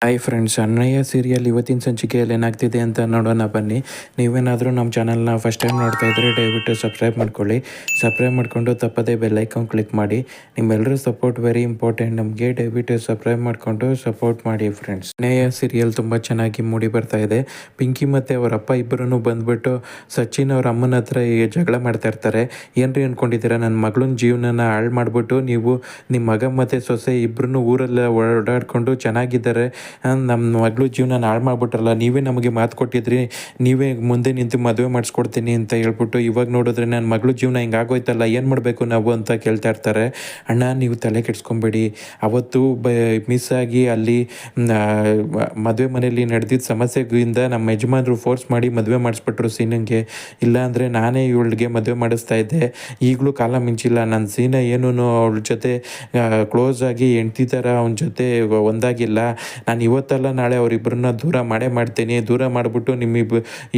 Hi friends, ಅಣ್ಣಯ್ಯ serial ಇವತ್ತಿನ ಸಂಚಿಕೆಯಲ್ಲಿ ಏನಾಗ್ತಿದೆ ಅಂತ ನೋಡೋಣ ಬನ್ನಿ. ನೀವೇನಾದರೂ ನಮ್ಮ ಚಾನಲ್ನ ಫಸ್ಟ್ ಟೈಮ್ ನೋಡ್ತಾ ಇದ್ದರೆ ದಯವಿಟ್ಟು ಸಬ್ಸ್ಕ್ರೈಬ್ ಮಾಡ್ಕೊಳ್ಳಿ. ಸಬ್ಸ್ಕ್ರೈಬ್ ಮಾಡಿಕೊಂಡು ತಪ್ಪದೇ ಬೆಲ್ಲೈಕಾನ್ ಕ್ಲಿಕ್ ಮಾಡಿ. ನಿಮ್ಮೆಲ್ಲರೂ ಸಪೋರ್ಟ್ ವೆರಿ ಇಂಪಾರ್ಟೆಂಟ್ ನಮಗೆ. ದಯವಿಟ್ಟು ಸಬ್ಸ್ಕ್ರೈಬ್ ಮಾಡಿಕೊಂಡು ಸಪೋರ್ಟ್ ಮಾಡಿ ಫ್ರೆಂಡ್ಸ್. ಅಣ್ಣಯ್ಯ ಸೀರಿಯಲ್ ತುಂಬ ಚೆನ್ನಾಗಿ ಮೂಡಿ ಬರ್ತಾ ಇದೆ. ಪಿಂಕಿ ಮತ್ತು ಅವರ ಅಪ್ಪ ಇಬ್ಬರೂ ಬಂದುಬಿಟ್ಟು ಸಚಿನ್ ಅವ್ರ ಅಮ್ಮನ ಹತ್ರ ಜಗಳ ಮಾಡ್ತಾ ಇರ್ತಾರೆ. ಏನ್ರಿ ಅಂದ್ಕೊಂಡಿದ್ದೀರಾ, ನನ್ನ ಮಗಳನ್ನ ಜೀವನನ ಹಾಳು ಮಾಡಿಬಿಟ್ಟು ನೀವು ನಿಮ್ಮ ಮಗ ಮತ್ತು ಸೊಸೆ ಇಬ್ಬರೂ ಊರೆಲ್ಲ ಓಡಾಡ್ಕೊಂಡು ಚೆನ್ನಾಗಿದ್ದಾರೆ, ನಮ್ಮ ಮಗಳು ಜೀವನ ಹಾಳು ಮಾಡ್ಬಿಟ್ರಲ್ಲ, ನೀವೇ ನಮಗೆ ಮಾತು ಕೊಟ್ಟಿದ್ರಿ, ನೀವೇ ಮುಂದೆ ನಿಂತು ಮದುವೆ ಮಾಡಿಸ್ಕೊಡ್ತೀನಿ ಅಂತ ಹೇಳ್ಬಿಟ್ಟು ಇವಾಗ ನೋಡಿದ್ರೆ ನನ್ನ ಮಗಳು ಜೀವನ ಹಿಂಗೆ ಆಗೋಯ್ತಲ್ಲ, ಏನು ಮಾಡಬೇಕು ನಾವು ಅಂತ ಕೇಳ್ತಾ ಇರ್ತಾರೆ. ಅಣ್ಣ ನೀವು ತಲೆ ಕೆಡಿಸ್ಕೊಂಬೇಡಿ, ಅವತ್ತು ಮಿಸ್ ಆಗಿ ಅಲ್ಲಿ ಮದುವೆ ಮನೆಯಲ್ಲಿ ನಡೆದಿದ್ದ ಸಮಸ್ಯೆಯಿಂದ ನಮ್ಮ ಯಜಮಾನರು ಫೋರ್ಸ್ ಮಾಡಿ ಮದುವೆ ಮಾಡಿಸ್ಬಿಟ್ರು ಸೀನಂಗೆ. ಇಲ್ಲಾಂದರೆ ನಾನೇ ಇವಳಿಗೆ ಮದುವೆ ಮಾಡಿಸ್ತಾ ಇದ್ದೆ. ಈಗಲೂ ಕಾಲ ಮಿಂಚಿಲ್ಲ, ನನ್ನ ಸೀನ ಏನೂ ಅವಳ ಜೊತೆ ಕ್ಲೋಸ್ ಆಗಿ ಹೆಂಡ್ತಿ ಥರ ಅವನ ಜೊತೆ ಒಂದಾಗಿಲ್ಲ. ನಾನು ಇವತ್ತಲ್ಲ ನಾಳೆ ಅವರಿಬ್ಬರನ್ನ ದೂರ ಮಾಡ್ತೀನಿ, ದೂರ ಮಾಡಿಬಿಟ್ಟು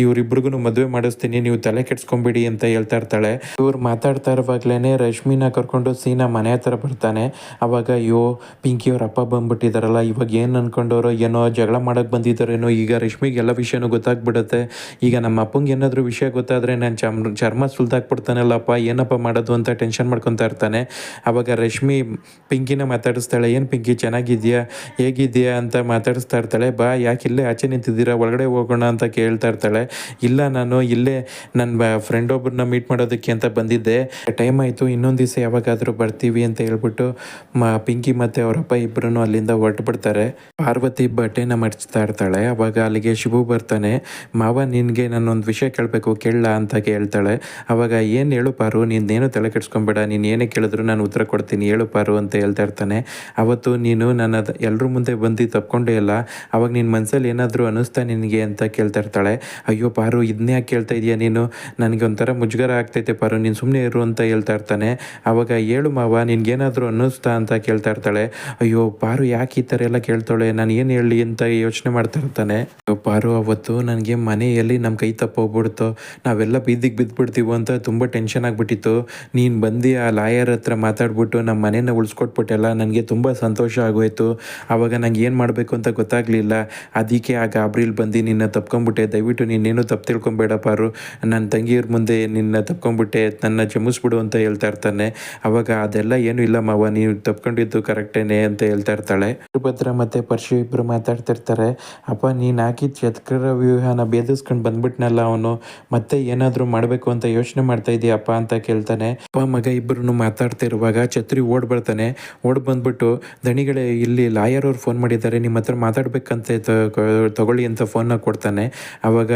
ಇವರಿಬ್ರಿಗೂ ಮದುವೆ ಮಾಡಿಸ್ತೀನಿ, ನೀವು ತಲೆ ಕೆಡ್ಸ್ಕೊಂಬಿಡಿ ಅಂತ ಹೇಳ್ತಾ ಇರ್ತಾಳೆ. ಇವ್ರು ಮಾತಾಡ್ತಾ ಇರುವಾಗಲೇ ರಶ್ಮಿನ ಕರ್ಕೊಂಡು ಸೀನಾ ಮನೆ ಹತ್ರ ಬರ್ತಾನೆ. ಅವಾಗ ಅಯ್ಯೋ ಪಿಂಕಿ ಅವ್ರ ಅಪ್ಪ ಬಂದ್ಬಿಟ್ಟಿದಾರಲ್ಲ, ಇವಾಗ ಏನು ಅನ್ಕೊಂಡವ್ರೋ ಏನೋ, ಜಗಳ ಮಾಡೋಕ್ಕೆ ಬಂದಿದ್ದಾರೇನೋ. ಈಗ ರಶ್ಮಿಗೆ ಎಲ್ಲ ವಿಷಯನೂ ಗೊತ್ತಾಗ್ಬಿಡುತ್ತೆ. ಈಗ ನಮ್ಮ ಅಪ್ಪಂಗೆ ಏನಾದರೂ ವಿಷಯ ಗೊತ್ತಾದರೆ ನಾನು ಚರ್ಮ ಸುಲ್ದಾಕ್ಬಿಡ್ತಾನಲ್ಲಪ್ಪ, ಏನಪ್ಪ ಮಾಡೋದು ಅಂತ ಟೆನ್ಷನ್ ಮಾಡ್ಕೊತಾ ಇರ್ತಾನೆ. ಅವಾಗ ರಶ್ಮಿ ಪಿಂಕಿನ ಮಾತಾಡಿಸ್ತಾಳೆ. ಏನು ಪಿಂಕಿ ಚೆನ್ನಾಗಿದೆಯಾ, ಹೇಗಿದೆಯಾ ಅಂತ ಮಾತಾಡಿಸ್ತಾ ಇರ್ತಾಳೆ. ಬಾ ಯಾಕೆ ಇಲ್ಲೇ ಆಚೆ ನಿಂತಿದ್ದೀರಾ, ಒಳಗಡೆ ಹೋಗೋಣ ಅಂತ ಕೇಳ್ತಾ ಇರ್ತಾಳೆ. ಇಲ್ಲ ನಾನು ಇಲ್ಲೇ ನನ್ನ ಫ್ರೆಂಡ್ ಒಬ್ಬರನ್ನ ಮೀಟ್ ಮಾಡೋದಕ್ಕೆ ಅಂತ ಬಂದಿದ್ದೆ, ಟೈಮ್ ಆಯಿತು, ಇನ್ನೊಂದು ದಿವಸ ಯಾವಾಗಾದರೂ ಬರ್ತೀವಿ ಅಂತ ಹೇಳ್ಬಿಟ್ಟು ಪಿಂಕಿ ಮತ್ತು ಅವರಪ್ಪ ಇಬ್ಬರೂ ಅಲ್ಲಿಂದ ಹೊರಟು ಬಿಡ್ತಾರೆ. ಪಾರ್ವತಿ ಬಟ್ಟೆನ ಮಡಿಸ್ತಾ ಇರ್ತಾಳೆ. ಅವಾಗ ಅಲ್ಲಿಗೆ ಶಿವು ಬರ್ತಾನೆ. ಮಾವ ನಿನಗೆ ನಾನೊಂದು ವಿಷಯ ಕೇಳಬೇಕು, ಕೇಳಲ್ಲ ಅಂತ ಕೇಳ್ತಾಳೆ. ಅವಾಗ ಏನು ಹೇಳು ಪಾರು, ನೀನೇನು ತಲೆ ಕೆಡ್ಸ್ಕೊಬೇಡ, ನೀನು ಏನೇ ಕೇಳಿದ್ರು ನಾನು ಉತ್ತರ ಕೊಡ್ತೀನಿ, ಹೇಳು ಪಾರು ಅಂತ ಹೇಳ್ತಾ ಇರ್ತಾನೆ. ಅವತ್ತು ನೀನು ನನ್ನ ಎಲ್ಲರ ಮುಂದೆ ಬಂದು ತಪ್ಕೊಂಡೇ ಇಲ್ಲ, ಅವಾಗ ನಿನ್ನ ಮನಸ್ಸಲ್ಲಿ ಏನಾದರೂ ಅನ್ನಿಸ್ತಾ ನಿನಗೆ ಅಂತ ಕೇಳ್ತಾ ಇರ್ತಾಳೆ. ಅಯ್ಯೋ ಪಾರು, ಇದನ್ನೇ ಯಾಕೆ ಕೇಳ್ತಾ ಇದೆಯಾ ನೀನು, ನನಗೆ ಒಂಥರ ಮುಜುಗರ ಆಗ್ತೈತೆ ಪಾರು, ನೀನು ಸುಮ್ಮನೆ ಇರು ಅಂತ ಹೇಳ್ತಾ ಇರ್ತಾನೆ. ಅವಾಗ ಹೇಳು ಮಾವ, ನಿನ್ಗೇನಾದರೂ ಅನ್ನಿಸ್ತಾ ಅಂತ ಕೇಳ್ತಾ ಇರ್ತಾಳೆ. ಅಯ್ಯೋ ಪಾರು ಯಾಕೆ ಈ ಥರ ಎಲ್ಲ ಕೇಳ್ತಾಳೆ, ನಾನು ಏನು ಹೇಳಿ ಅಂತ ಯೋಚನೆ ಮಾಡ್ತಾ ಇರ್ತಾನೆ. ಪಾರು ಅವತ್ತು ನನಗೆ ಮನೆಯಲ್ಲಿ ನಮ್ಮ ಕೈ ತಪ್ಪೋಗ್ಬಿಡ್ತು, ನಾವೆಲ್ಲ ಬೀದಿಗೆ ಬಿದ್ದುಬಿಡ್ತೀವೋ ಅಂತ ತುಂಬ ಟೆನ್ಷನ್ ಆಗಿಬಿಟ್ಟಿತ್ತು. ನೀನು ಬಂದು ಆ ಲಾಯರ್ ಹತ್ರ ಮಾತಾಡ್ಬಿಟ್ಟು ನಮ್ಮ ಮನೇನ ಉಳಿಸ್ಕೊಟ್ಬಿಟ್ಟೆಲ್ಲ, ನನಗೆ ತುಂಬ ಸಂತೋಷ ಆಗೋಯ್ತು. ಆವಾಗ ನಂಗೆ ಏನು ಮಾಡಬೇಕು ಅಂತ ಗೊತ್ತಾಗಲಿಲ್ಲ, ಅದಕ್ಕೆ ಆ ಗಾಬ್ರಿಲ್ ಬಂದು ನಿನ್ನ ತಪ್ಕೊಂಬಿಟ್ಟೆ, ದಯವಿಟ್ಟು ನೀನೇನು ತಪ್ಪು ತಿಳ್ಕೊಬೇಡ ಪಾರು, ನನ್ನ ತಂಗಿಯರ ಮುಂದೆ ನಿನ್ನ ತಪ್ಕೊಂಬಿಟ್ಟೆ, ನನ್ನ ಕ್ಷಮಿಸ್ಬಿಡು ಅಂತ ಹೇಳ್ತಾ ಇರ್ತಾನೆ. ಅವಾಗ ಅದೆಲ್ಲ ಏನೂ ಇಲ್ಲ ಮಾವ, ನೀವು ತಪ್ಕೊಂಡಿದ್ದು ಕರೆಕ್ಟೇನೆ ಅಂತ ಹೇಳ್ತಾ ಇರ್ತಾಳೆ. ಸುಭದ್ರ ಮತ್ತು ಪರಶು ಇಬ್ಬರು ಮಾತಾಡ್ತಿರ್ತಾರೆ. ಅಪ್ಪ ನೀನು ಹಾಕಿದ ಚಕ್ರ ವ್ಯೂಹನ ಭೇದಿಸ್ಕೊಂಡು ಬಂದ್ಬಿಟ್ನಲ್ಲ ಅವನು, ಮತ್ತೆ ಏನಾದರೂ ಮಾಡಬೇಕು ಅಂತ ಯೋಚನೆ ಮಾಡ್ತಾ ಇದೆಯಪ್ಪ ಅಂತ ಕೇಳ್ತಾನೆ. ಅಪ್ಪ ಮಗ ಇಬ್ಬರು ಮಾತಾಡ್ತಿರುವಾಗ ಛತ್ರಿ ಓಡ್ ಬರ್ತಾನೆ. ಓಡ್ ಬಂದ್ಬಿಟ್ಟು ದಣಿಗಳೇ, ಇಲ್ಲಿ ಲಾಯರ್ ಅವ್ರು ಫೋನ್ ಮಾಡಿದ್ದಾರೆ, ನಿಮ್ಮ ಹತ್ರ ಮಾತಾಡ್ಬೇಕಂತ ತಗೊಳ್ಳಿ ಅಂತ ಫೋನ್ನ ಕೊಡ್ತಾನೆ. ಆವಾಗ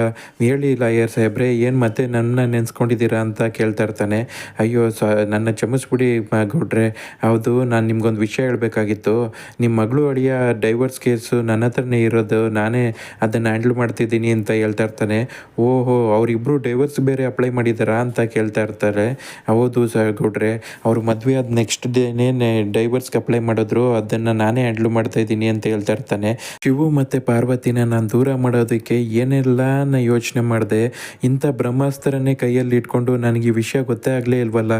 ಹೇಳಿ ಲಾಯರ್ ಸಾಹೇಬ್ರೆ, ಏನು ಮತ್ತೆ ನನ್ನ ನೆನೆಸ್ಕೊಂಡಿದ್ದೀರಾ ಅಂತ ಕೇಳ್ತಾ ಇರ್ತಾನೆ. ಅಯ್ಯೋ ನನ್ನ ಕ್ಷಮಿಸ್ಬಿಡಿ ಗೌಡ್ರೆ, ಹೌದು ನಾನು ನಿಮ್ಗೊಂದು ವಿಷಯ ಹೇಳಬೇಕಾಗಿತ್ತು. ನಿಮ್ಮ ಮಗಳು ಅಳಿಯ ಡೈವರ್ಸ್ ಕೇಸು ನನ್ನ ಹತ್ರನೇ ಇರೋದು, ನಾನೇ ಅದನ್ನು ಹ್ಯಾಂಡ್ಲ್ ಮಾಡ್ತಿದ್ದೀನಿ ಅಂತ ಹೇಳ್ತಾ ಇರ್ತಾನೆ. ಓಹೋ, ಅವರಿಬ್ಬರು ಡೈವರ್ಸ್ ಬೇರೆ ಅಪ್ಲೈ ಮಾಡಿದ್ದಾರಾ ಅಂತ ಕೇಳ್ತಾ ಇರ್ತಾರೆ. ಹೌದು ಗೌಡ್ರೆ, ಅವರು ಮದುವೆ ಆದ ನೆಕ್ಸ್ಟ್ ಡೇನೇ ಡೈವರ್ಸ್ಗೆ ಅಪ್ಲೈ ಮಾಡಿದ್ರು, ಅದನ್ನು ನಾನೇ ಹ್ಯಾಂಡ್ಲ್ ಮಾಡ್ತಾ ಇದ್ದೀನಿ ಅಂತ ಹೇಳ್ತಾ ಇರ್ತಾನೆ. ಶಿವು ಮತ್ತು ಪಾರ್ವತಿನ ನಾನು ದೂರ ಮಾಡೋದಕ್ಕೆ ಏನೆಲ್ಲ ಯೋಚನೆ ಮಾಡಿದೆ, ಇಂಥ ಬ್ರಹ್ಮಾಸ್ತ್ರನೇ ಕೈಯಲ್ಲಿ ಇಟ್ಕೊಂಡು ನನಗೆ ಈ ವಿಷಯ ಗೊತ್ತೇ ಆಗಲೇ ಇಲ್ವಲ್ಲ,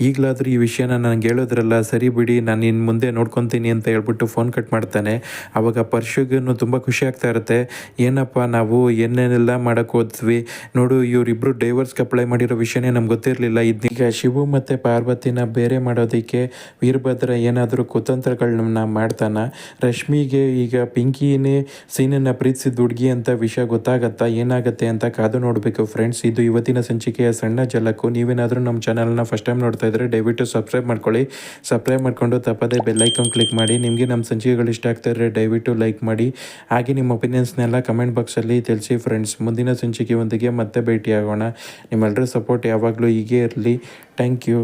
ಈಗಲಾದರೂ ಈ ವಿಷಯನ ನನಗೆ ಹೇಳೋದ್ರಲ್ಲ, ಸರಿ ಬಿಡಿ ನಾನು ಇನ್ನು ಮುಂದೆ ನೋಡ್ಕೊತೀನಿ ಅಂತ ಹೇಳ್ಬಿಟ್ಟು ಫೋನ್ ಕಟ್ ಮಾಡ್ತಾನೆ. ಆವಾಗ ಪರ್ಶುಗೂ ತುಂಬ ಖುಷಿ ಆಗ್ತಾ ಇರುತ್ತೆ. ಏನಪ್ಪ ನಾವು ಏನೇನೆಲ್ಲ ಮಾಡೋಕ್ಕೆ ಹೋದ್ವಿ ನೋಡು, ಇವರಿಬ್ಬರು ಡೈವರ್ಸ್ಗೆ ಅಪ್ಲೈ ಮಾಡಿರೋ ವಿಷಯನೇ ನಮ್ಗೆ ಗೊತ್ತಿರಲಿಲ್ಲ. ಇದೀಗ ಶಿವು ಮತ್ತು ಪಾರ್ವತಿನ ಬೇರೆ ಮಾಡೋದಕ್ಕೆ ವೀರಭದ್ರ ಏನಾದರೂ ಕುತಂತ್ರಗಳನ್ನ ಮಾಡ್ತಾನ. ರಶ್ಮಿಗೆ ಈಗ ಪಿಂಕಿನೇ ಸೀನನ್ನು ಪ್ರೀತಿಸಿದ ಹುಡುಗಿ ಅಂತ ವಿಷಯ ಗೊತ್ತಾಗತ್ತಾ, ಏನಾಗುತ್ತೆ ಅಂತ ಕಾದು ನೋಡಬೇಕು ಫ್ರೆಂಡ್ಸ್. ಇದು ಇವತ್ತಿನ ಸಂಚಿಕೆಯ ಸಣ್ಣ ಝಲಕ್ಕು. ನೀವೇನಾದರೂ ನಮ್ಮ ಚಾನಲ್ನ ಫಸ್ಟ್ ಟೈಮ್ ನೋಡ್ತಾ ಇದ್ದರೆ ದಯವಿಟ್ಟು ಸಬ್ಸ್ಕ್ರೈಬ್ ಮಾಡ್ಕೊಳ್ಳಿ. ಸಬ್ಸ್ಕ್ರೈಬ್ ಮಾಡಿಕೊಂಡು ತಪ್ಪದೇ ಬೆಲ್ಲೈಕಾನ್ ಕ್ಲಿಕ್ ಮಾಡಿ. ನಿಮಗೆ ನಮ್ಮ ಸಂಚಿಕೆಗಳು ಇಷ್ಟ ಆಗ್ತಾ ಇದ್ದರೆ ದಯವಿಟ್ಟು ಲೈಕ್ ಮಾಡಿ. ಹಾಗೆ ನಿಮ್ಮ ಒಪಿನಿಯನ್ಸ್ನೆಲ್ಲ ಕಮೆಂಟ್ ಬಾಕ್ಸಲ್ಲಿ ತಿಳಿಸಿ ಫ್ರೆಂಡ್ಸ್. ಮುಂದಿನ ಸಂಚಿಕೆಯೊಂದಿಗೆ ಮತ್ತೆ ಭೇಟಿಯಾಗೋಣ. ನಿಮ್ಮೆಲ್ಲರ ಸಪೋರ್ಟ್ ಯಾವಾಗಲೂ ಹೀಗೆ ಇರಲಿ. Thank you.